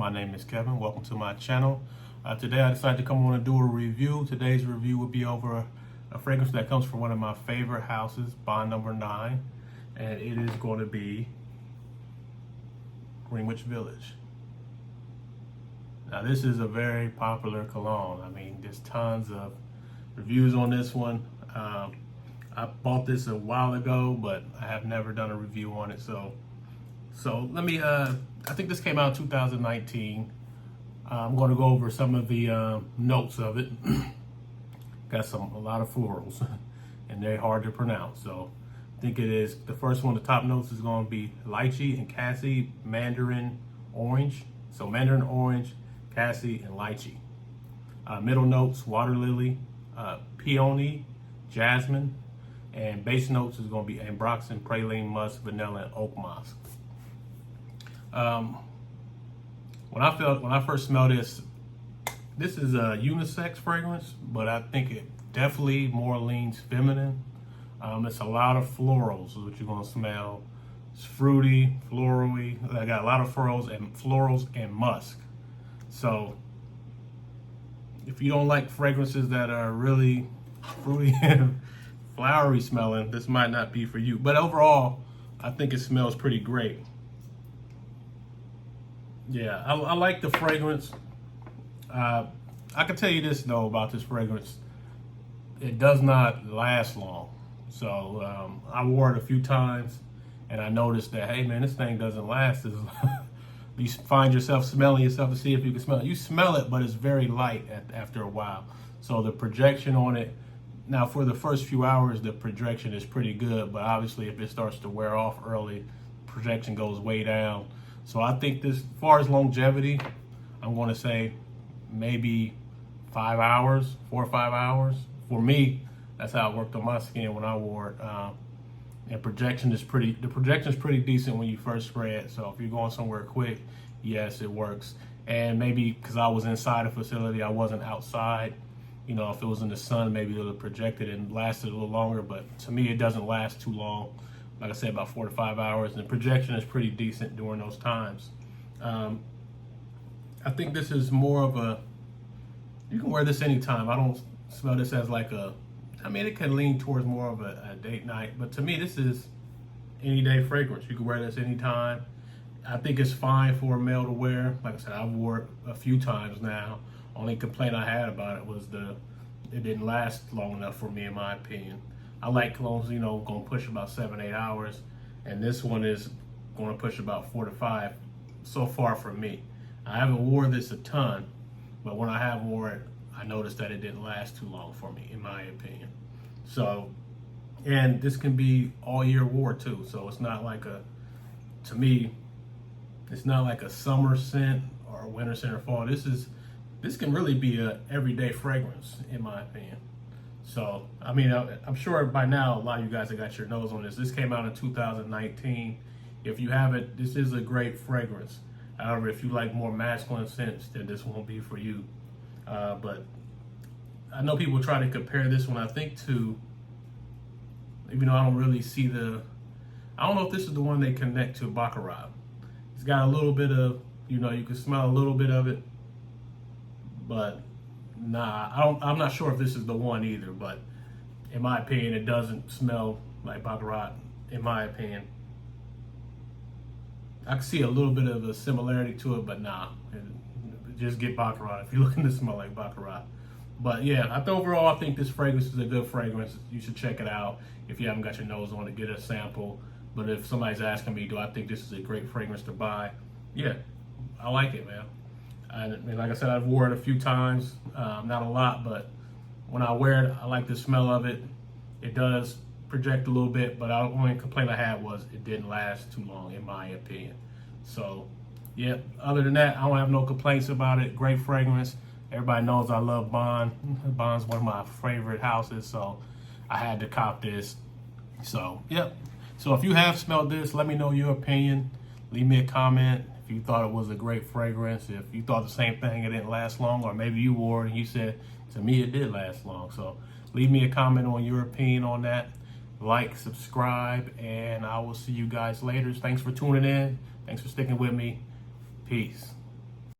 My name is Kevin. Welcome to my channel. Today I decided to come on and do a review. Today's review will be over a fragrance that comes from one of my favorite houses, Bond No.9, and it is going to be Greenwich Village. Now this is a very popular cologne. I mean, there's tons of reviews on this one. I bought this a while ago, but I have never done a review on it. So let me, I think this came out in 2019. I'm going to go over some of the notes of it. Got a lot of florals, and they're hard to pronounce. So I think it is, the first one, the top notes is going to be lychee and cassie, mandarin orange. So mandarin orange, cassie, and lychee. Middle notes, water lily, peony, jasmine, and base notes is going to be ambroxan, praline, musk, vanilla, and oak moss. When I first smelled this is a unisex fragrance, but I think it definitely more leans feminine. It's a lot of florals is what you're gonna smell. It's fruity, florally. I got a lot of florals and musk. So if you don't like fragrances that are really fruity and flowery smelling, this might not be for you. But overall, I think it smells pretty great. Yeah, I like the fragrance. I can tell you this though about this fragrance. It does not last long. So I wore it a few times and I noticed that, hey man, this thing doesn't last as you find yourself smelling yourself to see if you can smell it. You smell it, but it's very light after a while. So the projection on it, now for the first few hours, the projection is pretty good, but obviously if it starts to wear off early, projection goes way down. So I think this, as far as longevity, I'm going to say maybe 5 hours, 4 or 5 hours. For me, that's how it worked on my skin when I wore it. And the projection is pretty decent when you first spray it. So if you're going somewhere quick, yes, it works. And maybe because I was inside a facility, I wasn't outside. You know, if it was in the sun, maybe it would have projected and lasted a little longer. But to me, it doesn't last too long. Like I said, about 4 to 5 hours, and the projection is pretty decent during those times. I think this is more of a, you can wear this anytime. I don't smell this as like a, I mean, it can lean towards more of a date night, but to me, this is any day fragrance. You can wear this anytime. I think it's fine for a male to wear. Like I said, I've wore it a few times now. Only complaint I had about it was it didn't last long enough for me, in my opinion. I like colognes, you know, going to push about 7 to 8 hours, and this one is going to push about 4 to 5 so far for me. I haven't worn this a ton, but when I have worn it, I noticed that it didn't last too long for me, in my opinion. So, and this can be all year war too, so it's not like to me, it's not like a summer scent or a winter scent or fall. This can really be a everyday fragrance, in my opinion. So, I mean, I'm sure by now a lot of you guys have got your nose on this. This came out in 2019. If you haven't, this is a great fragrance. However, if you like more masculine scents, then this won't be for you. But I know people try to compare this one, I think, to, even though I don't really see I don't know if this is the one they connect to Baccarat. It's got a little bit of, you know, you can smell a little bit of it, but nah, I'm not sure if this is the one either, but in my opinion, it doesn't smell like Baccarat, in my opinion. I can see a little bit of a similarity to it, but nah, just get Baccarat if you're looking to smell like Baccarat. But yeah, overall, I think this fragrance is a good fragrance. You should check it out if you haven't got your nose on it, get a sample. But if somebody's asking me, do I think this is a great fragrance to buy? Yeah, I like it, man. And like I said, I've worn it a few times, not a lot, but when I wear it, I like the smell of it. It does project a little bit, but the only complaint I had was it didn't last too long, in my opinion. So, yeah, other than that, I don't have no complaints about it. Great fragrance. Everybody knows I love Bond. Bond's one of my favorite houses, so I had to cop this. So, yep. So if you have smelled this, let me know your opinion. Leave me a comment if you thought it was a great fragrance, if you thought the same thing, it didn't last long, or maybe you wore it and you said, to me, it did last long. So leave me a comment on your opinion on that. Like, subscribe, and I will see you guys later. Thanks for tuning in. Thanks for sticking with me. Peace.